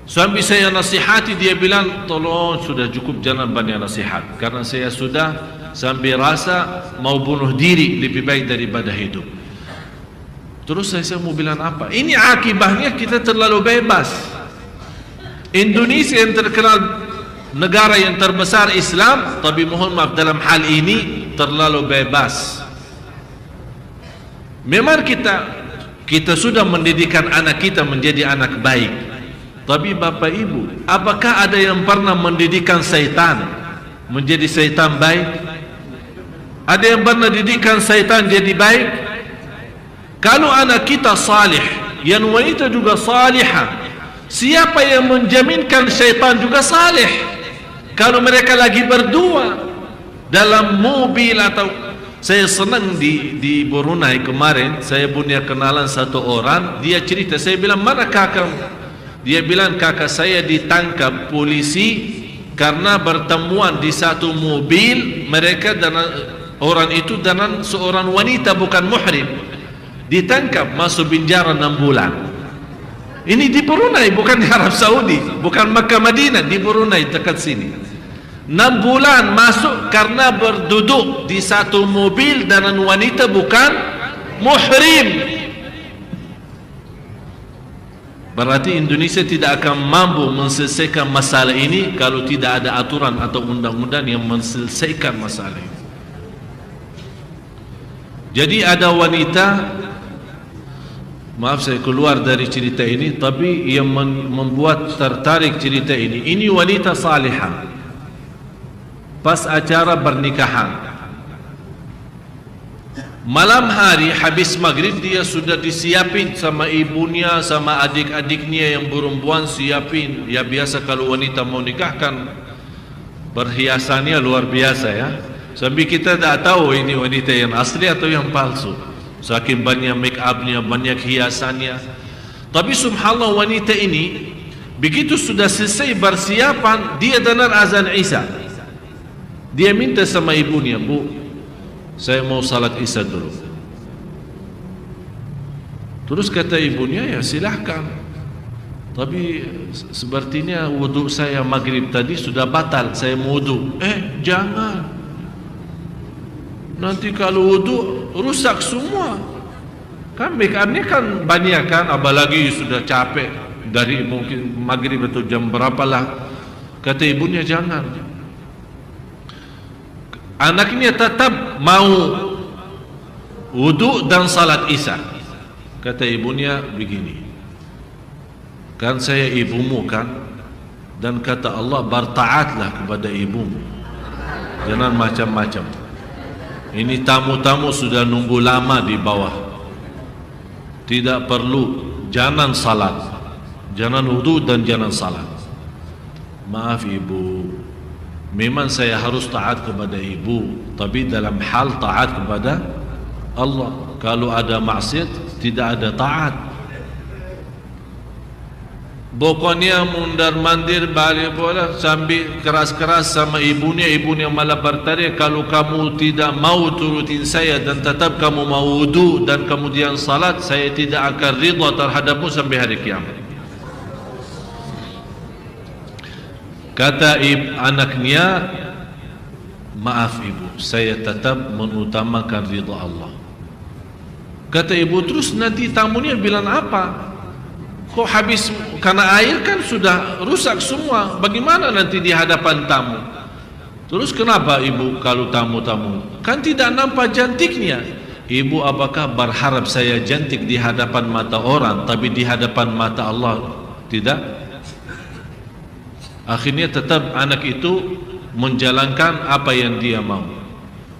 Sampai saya nasihati, dia bilang tolong sudah cukup, jangan banyak nasihat karena saya sudah sampai rasa mau bunuh diri lebih baik daripada hidup. Terus saya mau bilang apa? Ini akibatnya kita terlalu bebas. Indonesia yang terkenal negara yang terbesar Islam, tapi mohon maaf dalam hal ini terlalu bebas. Memang kita sudah mendidikkan anak kita menjadi anak baik. Tapi Bapak Ibu, apakah ada yang pernah mendidikkan syaitan menjadi syaitan baik? Ada yang pernah didikkan syaitan jadi baik? Kalau anak kita salih, yang wanita juga salihah, siapa yang menjaminkan syaitan juga salih? Kalau mereka lagi berdua dalam mobil atau... Saya senang di Brunei kemarin, saya punya kenalan satu orang, dia cerita, saya bilang mana kakak? Dia bilang kakak saya ditangkap polisi karena bertemuan di satu mobil, mereka dan orang itu dan seorang wanita bukan muhrim, ditangkap masuk penjara 6 bulan. Ini di Brunei, bukan di Arab Saudi, bukan Makkah Madinah, di Brunei dekat sini. 6 bulan masuk karena berduduk di satu mobil dengan wanita bukan muhrim. Berarti Indonesia tidak akan mampu menyelesaikan masalah ini kalau tidak ada aturan atau undang-undang yang menyelesaikan masalah ini. Jadi ada wanita, maaf saya keluar dari cerita ini, tapi yang membuat tertarik cerita ini wanita salihah. Pas acara pernikahan, malam hari habis maghrib dia sudah disiapin sama ibunya, sama adik-adiknya yang perempuan siapin. Ya biasa kalau wanita mau nikah kan perhiasannya luar biasa ya. Sampai kita tak tahu ini wanita yang asli atau yang palsu. Saking banyak make upnya, banyak hiasannya. Tapi subhanallah wanita ini begitu sudah selesai persiapan, dia dengar azan Isya. Dia minta sama ibunya, Bu, saya mau salat Isya dulu. Terus kata ibunya, ya silahkan. Tapi sepertinya wudhu saya maghrib tadi sudah batal, saya mau wudhu. Jangan. Nanti kalau wudhu rusak semua. Kan make-upnya kan banyak kan, apalagi sudah capek dari mungkin maghrib atau jam berapalah. Kata ibunya jangan. Anaknya tetap mau wudhu dan salat Isya. Kata ibunya begini, kan saya ibumu kan, dan kata Allah bertaatlah kepada ibumu, jangan macam-macam. Ini tamu-tamu sudah nunggu lama di bawah, tidak perlu, jangan salat, jangan wudhu dan jangan salat. Maaf ibu, memang saya harus taat kepada ibu, tapi dalam hal taat kepada Allah. Kalau ada maksiat tidak ada taat. Pokoknya mundar-mandir balik bola sambil keras-keras sama ibunya. Ibunya malah bertanya, kalau kamu tidak mau turutin saya dan tetap kamu mau wudu dan kemudian salat, saya tidak akan ridha terhadapmu sampai hari kiamat. Kata anaknya, maaf ibu, saya tetap mengutamakan ridha Allah. Kata ibu, terus nanti tamunya bilang apa? Kok habis karena air kan sudah rusak semua, bagaimana nanti di hadapan tamu? Terus kenapa ibu kalau tamu-tamu kan tidak nampak cantiknya? Ibu apakah berharap saya cantik di hadapan mata orang, tapi di hadapan mata Allah tidak? Akhirnya tetap anak itu menjalankan apa yang dia mau.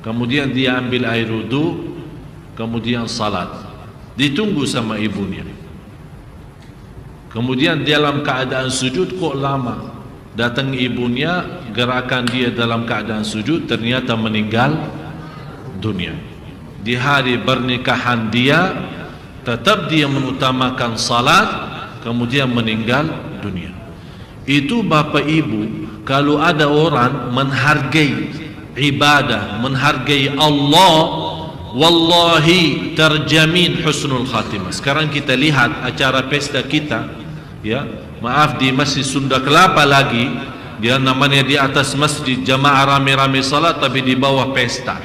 Kemudian dia ambil air wudu, kemudian salat, ditunggu sama ibunya. Kemudian dalam keadaan sujud kok lama. Datang ibunya, gerakan dia dalam keadaan sujud, ternyata meninggal dunia. Di hari pernikahan dia, tetap dia mengutamakan salat, kemudian meninggal dunia. Itu bapak ibu, kalau ada orang menghargai ibadah, menghargai Allah, wallahi terjamin husnul khatimah. Sekarang kita lihat acara pesta kita, ya, maaf di Masjid Sunda Kelapa lagi, dia namanya di atas masjid jamaah rame-rame salat, tapi di bawah pesta,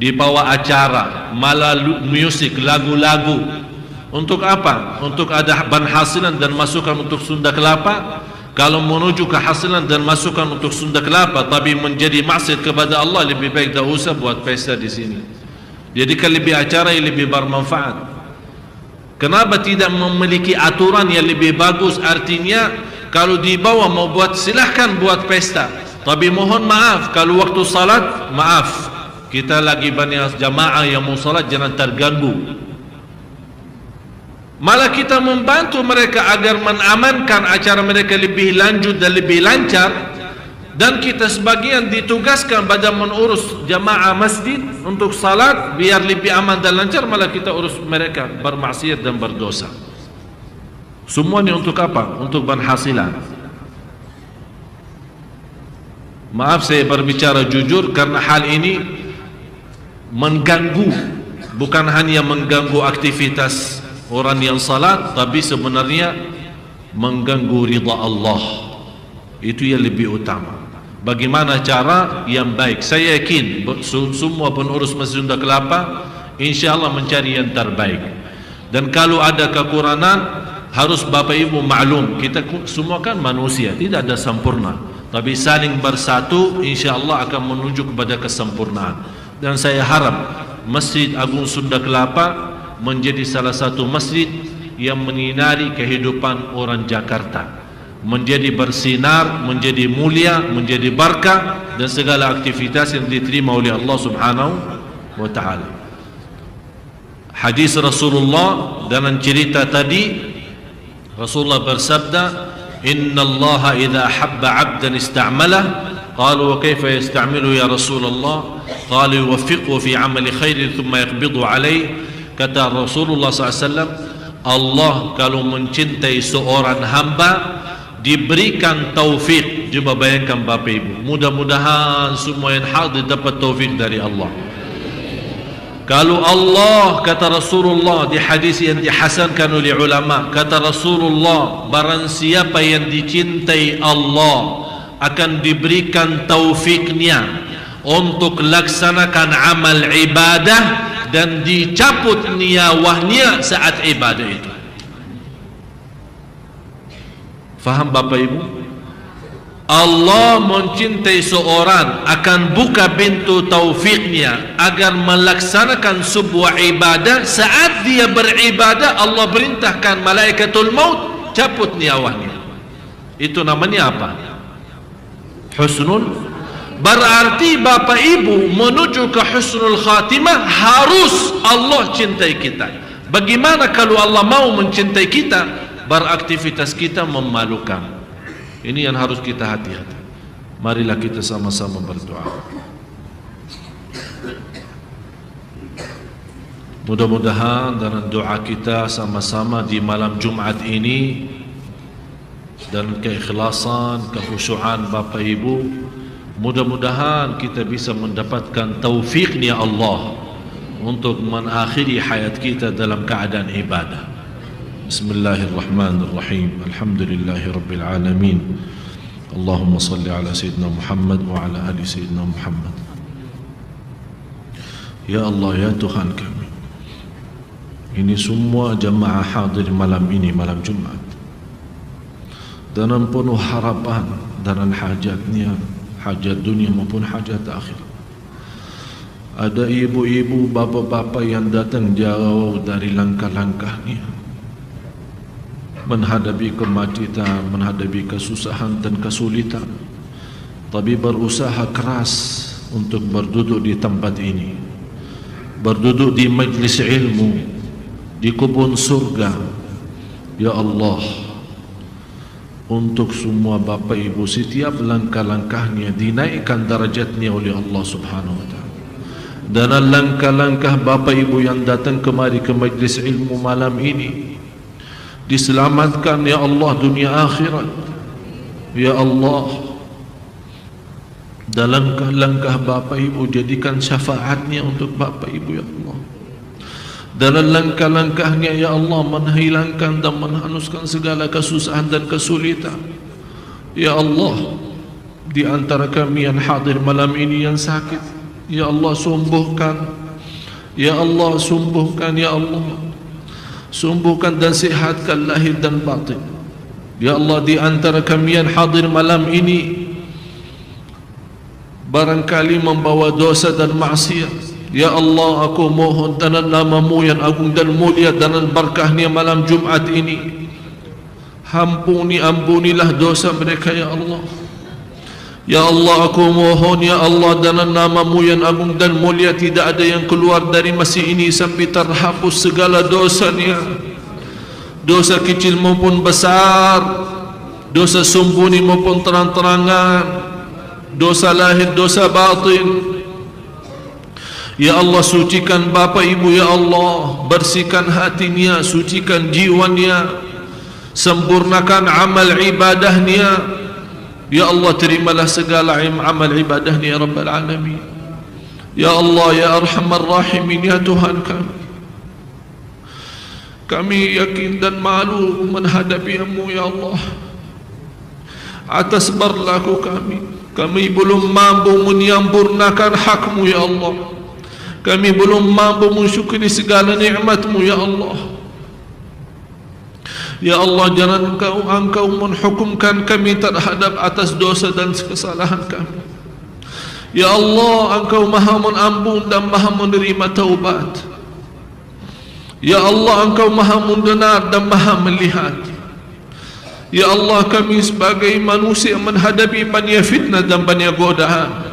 di bawah acara, malah musik, lagu-lagu. Untuk apa? Untuk ada penghasilan dan masukan untuk Sunda Kelapa. Kalau menuju kehasilan dan masukan untuk Sunda Kelapa, tapi menjadi maksiat kepada Allah, lebih baik tak usah buat pesta di sini. Jadi kan lebih acara yang lebih bermanfaat. Kenapa tidak memiliki aturan yang lebih bagus? Artinya kalau di bawah mau buat, silahkan buat pesta, tapi mohon maaf kalau waktu salat, maaf, kita lagi banyak jamaah yang mau salat, jangan terganggu. Malah kita membantu mereka agar mengamankan acara mereka lebih lanjut dan lebih lancar. Dan kita sebagian ditugaskan pada mengurus jamaah masjid untuk salat biar lebih aman dan lancar, malah kita urus mereka bermaksiat dan berdosa. Semuanya untuk apa? Untuk penghasilan. Maaf saya berbicara jujur karena hal ini mengganggu, bukan hanya mengganggu aktivitas orang yang salat, tapi sebenarnya mengganggu ridha Allah. Itu yang lebih utama. bagaimana cara yang baik. Saya yakin semua pengurus Masjid Sunda Kelapa insya-Allah mencari yang terbaik. Dan kalau ada kekurangan, harus Bapak Ibu maklum, kita semua kan manusia, tidak ada sempurna, tapi saling bersatu insya-Allah akan menuju kepada kesempurnaan. Dan saya harap Masjid Agung Sunda Kelapa menjadi salah satu masjid yang menyinari kehidupan orang Jakarta, menjadi bersinar, menjadi mulia, menjadi berkah, dan segala aktivitas yang diterima oleh Allah Subhanahu wa taala. Hadis Rasulullah dalam cerita tadi, Rasulullah bersabda, "Inna Allah idza habba 'abdan ista'malah." Qalu wa kaifa yasta'milu ya Rasulullah? Qalu yuwaffiqhu fi 'amali khairin thumma yaqbidu 'alayhi. Kata Rasulullah SAW, Allah kalau mencintai seorang hamba, diberikan taufik. Coba bayangkan Bapak Ibu, mudah-mudahan semua yang hadir dapat taufik dari Allah. Kalau Allah, kata Rasulullah di hadis yang dihasankan oleh ulama, kata Rasulullah, barang siapa yang dicintai Allah akan diberikan taufiknya untuk laksanakan amal ibadah, dan dicabut niyawahnya saat ibadah itu. Faham Bapak Ibu? Allah mencintai seorang akan buka pintu taufiknya agar melaksanakan sebuah ibadah. Saat dia beribadah, Allah perintahkan malaikatul maut cabut niyawahnya. Itu namanya apa? Husnul. Berarti Bapak Ibu menuju ke husnul khatimah harus Allah cintai kita. Bagaimana kalau Allah mau mencintai kita, beraktivitas kita memalukan. Ini yang harus kita hati-hati. Marilah kita sama-sama berdoa. Mudah-mudahan dalam doa kita sama-sama di malam Jumat ini, dan keikhlasan, kekhusyuan Bapak Ibu, mudah-mudahan kita bisa mendapatkan taufiknya Allah untuk mengakhiri hayat kita dalam keadaan ibadah. Bismillahirrahmanirrahim. Alhamdulillahirabbil alamin. Allahumma salli ala sayyidina Muhammad wa ala ali sayyidina Muhammad. Ya Allah, ya Tuhan kami, ini semua jamaah hadir malam ini, malam Jumat, dengan penuh harapan dan hajatnya, hajat dunia maupun hajat akhir. Ada ibu-ibu, bapa-bapa yang datang jauh dari langkah-langkahnya, menghadapi kemacetan, menghadapi kesusahan dan kesulitan, tapi berusaha keras untuk berduduk di tempat ini, berduduk di majlis ilmu, di kebun surga. Ya Allah, untuk semua Bapak Ibu, setiap langkah-langkahnya dinaikkan darajatnya oleh Allah Subhanahu wa ta'ala. Dan langkah-langkah Bapak Ibu yang datang kemari ke majlis ilmu malam ini diselamatkan ya Allah dunia akhirat. Ya Allah, dalam langkah Bapak Ibu jadikan syafaatnya untuk Bapak Ibu ya Allah. Dalam langkah-langkahnya ya Allah menghilangkan dan menghanguskan segala kesusahan dan kesulitan. Ya Allah, di antara kami yang hadir malam ini yang sakit, ya Allah sembuhkan. Ya Allah sembuhkan, ya Allah sembuhkan dan sihatkan lahir dan batin. Ya Allah, di antara kami yang hadir malam ini barangkali membawa dosa dan maksiat, ya Allah aku mohon dalam nama-Mu yang agung dan mulia, dalam berkahnya malam Jumat ini, ampunilah dosa mereka ya Allah. Ya Allah aku mohon ya Allah dalam nama-Mu yang agung dan mulia, tidak ada yang keluar dari masjid ini sampai terhapus segala dosanya, dosa kecil maupun besar, dosa sembunyi maupun terang-terangan, dosa lahir, dosa batin. Ya Allah sucikan Bapak Ibu ya Allah, bersihkan hatinya, sucikan jiwanya, sempurnakan amal ibadahnya. Ya Allah terimalah segala amal ibadahnya ya Rabbal Alamin. Ya Allah ya Arhamar Rahimin, ya Tuhan kami yakin dan malu menghadapi-Mu ya Allah atas berlaku kami. Kami belum mampu menyempurnakan hak-Mu ya Allah. Kami belum mampu mensyukuri segala nikmat-Mu ya Allah. Ya Allah, jangan Engkau menghukumkan kami terhadap atas dosa dan kesalahan kami. Ya Allah, Engkau Maha mengampun dan Maha menerima taubat. Ya Allah, Engkau Maha mendengar dan Maha melihat. Ya Allah, kami sebagai manusia menghadapi banyak fitnah dan banyak godaan.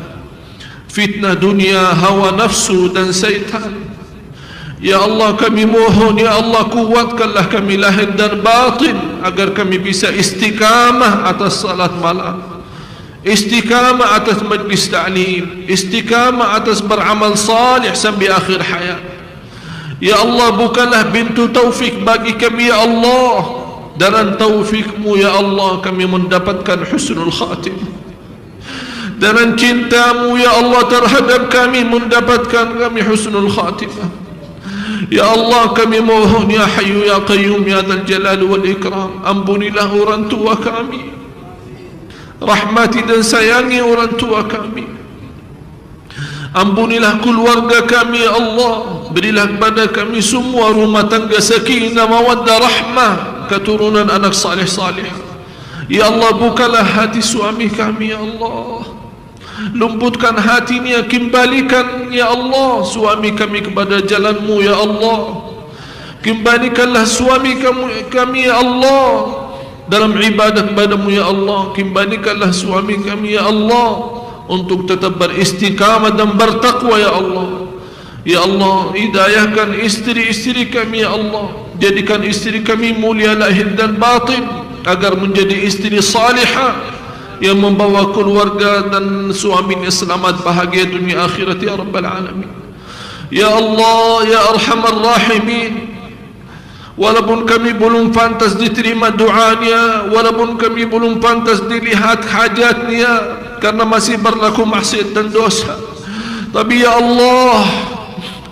Fitnah dunia, hawa nafsu dan syaitan. Ya Allah, kami mohon, Ya Allah, kuatkanlah kami lahir dan batin agar kami bisa istiqamah atas salat malam, istiqamah atas majlis ta'lim, istiqamah atas beramal salih sampai akhir hayat. Ya Allah, bukalah pintu taufik bagi kami ya Allah. Dengan taufik-Mu ya Allah kami mendapatkan husnul khatimah. Dengan cinta-Mu ya Allah terhadap kami mendapatkan kami husnul khatimah. Ya Allah, kami mohon, Ya Hayyu Ya Qayyum Ya Dzal Jalal wal Ikram, ampunilah orang tua kami, rahmati dan sayangi orang tua kami. Ampunilah keluarga kami ya Allah. Berilah kepada kami semua rumah tangga sakinah, mawaddah, rahmah, keturunan anak salih-salih. Ya Allah, bukalah hati suami kami ya Allah. Lembutkan hatinya, kembalikan ya Allah suami kami kepada jalan-Mu ya Allah. Kembalikanlah suami kami ya Allah dalam ibadah kepada-Mu ya Allah. Kembalikanlah suami kami ya Allah untuk tetap beristiqamah dan bertakwa ya Allah. Ya Allah, hidayahkan istri-istri kami ya Allah. Jadikan istri kami mulia lahir dan batin agar menjadi istri salihah yang membawa keluarga dan suaminya selamat bahagia dunia akhirat ya Rabbal Alamin. Ya Allah, Ya Arhamar Rahimin, walaupun kami belum pantas diterima doanya, walaupun kami belum pantas dilihat hajatnya karena masih berlaku maksiat dan dosa, tapi ya Allah,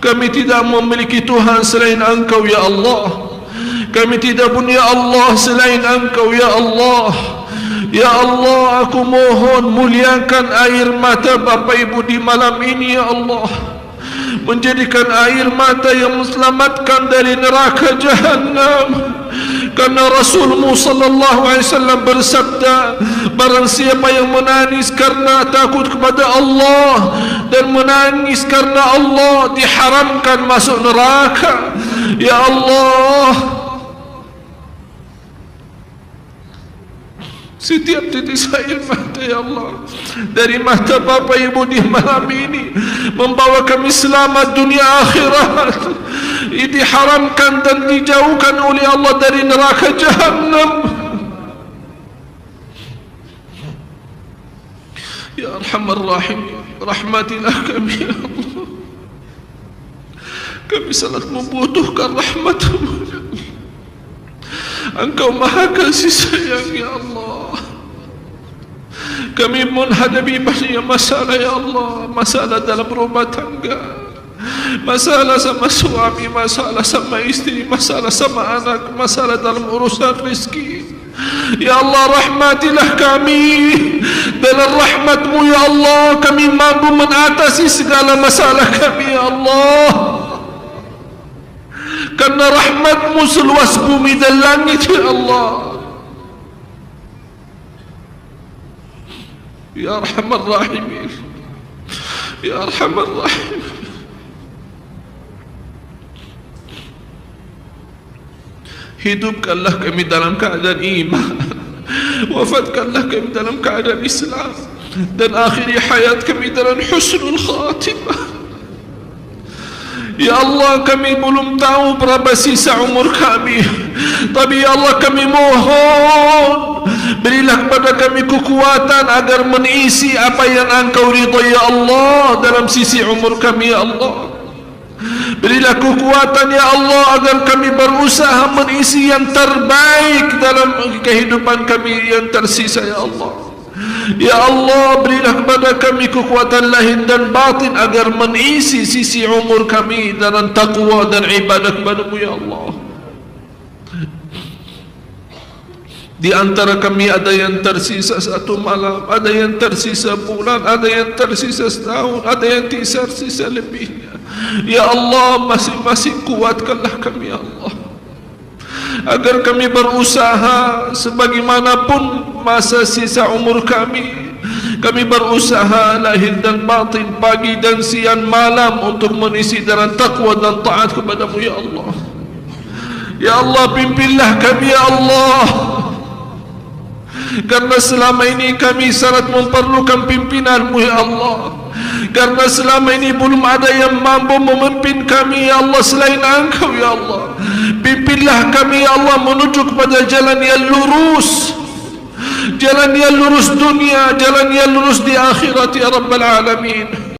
kami tidak memiliki Tuhan selain Engkau ya Allah. Kami tidak punya Allah selain Engkau ya Allah. Ya Allah, aku mohon muliakan air mata Bapa Ibu di malam ini ya Allah, menjadikan air mata yang menyelamatkan dari neraka Jahannam. Karena Rasul-Mu sallallahu alaihi wasallam bersabda, barang siapa yang menangis karena takut kepada Allah dan menangis karena Allah, diharamkan masuk neraka. Ya Allah, setiap tetes air mata ya Allah dari mata Bapa Ibu di malam ini membawa kami selamat dunia akhirat, diharamkan dan dijauhkan oleh Allah dari neraka Jahannam. Ya Arhamar Rahim, rahmatilah kami ya Allah. Kami sangat membutuhkan rahmat-Mu. Engkau Maha Kasih Sayang ya Allah. Kami menghadapi banyak masalah ya Allah. Masalah dalam rumah tangga, masalah sama suami, masalah sama istri, masalah sama anak, masalah dalam urusan rezeki. Ya Allah, rahmatilah kami. Dengan rahmat-Mu ya Allah kami mampu mengatasi segala masalah kami ya Allah. Karena rahmat-Mu seluas bumi dan langit ya Allah. Ya Arhamar Rahimin, Ya Arhamar Rahimin, hidupkanlah kami dalam keadaan iman, wafatkanlah kami dalam keadaan Islam, dan akhiri hayat kami dalam husnul khatimah. Ya Allah, kami belum tahu berapa sisa umur kami, tapi ya Allah kami mohon, berilah kepada kami kekuatan agar mengisi apa yang Engkau ridha ya Allah dalam sisi umur kami ya Allah. Berilah kekuatan ya Allah agar kami berusaha mengisi yang terbaik dalam kehidupan kami yang tersisa ya Allah. Ya Allah, berilah kepada kami kekuatan lahir dan batin agar mengisi sisi umur kami dalam taqwa dan ibadah kepada-Mu ya Allah. Di antara kami ada yang tersisa 1 malam, ada yang tersisa bulan, ada yang tersisa setahun, ada yang tersisa lebihnya. Ya Allah, masing-masing kuatkanlah kami ya Allah, agar kami berusaha sebagaimanapun masa sisa umur kami berusaha lahir dan batin, pagi dan siang malam untuk mengisi dengan taqwa dan taat kepadamu ya Allah. Ya Allah, pimpinlah kami ya Allah, karena selama ini kami sangat memerlukan pimpinanmu ya Allah, karena selama ini belum ada yang mampu memimpin kami ya Allah selain Engkau ya Allah. Pimpinlah kami ya Allah menuju kepada jalan yang lurus, jalan yang lurus dunia, jalan yang lurus di akhirat ya Rabbal Alamin.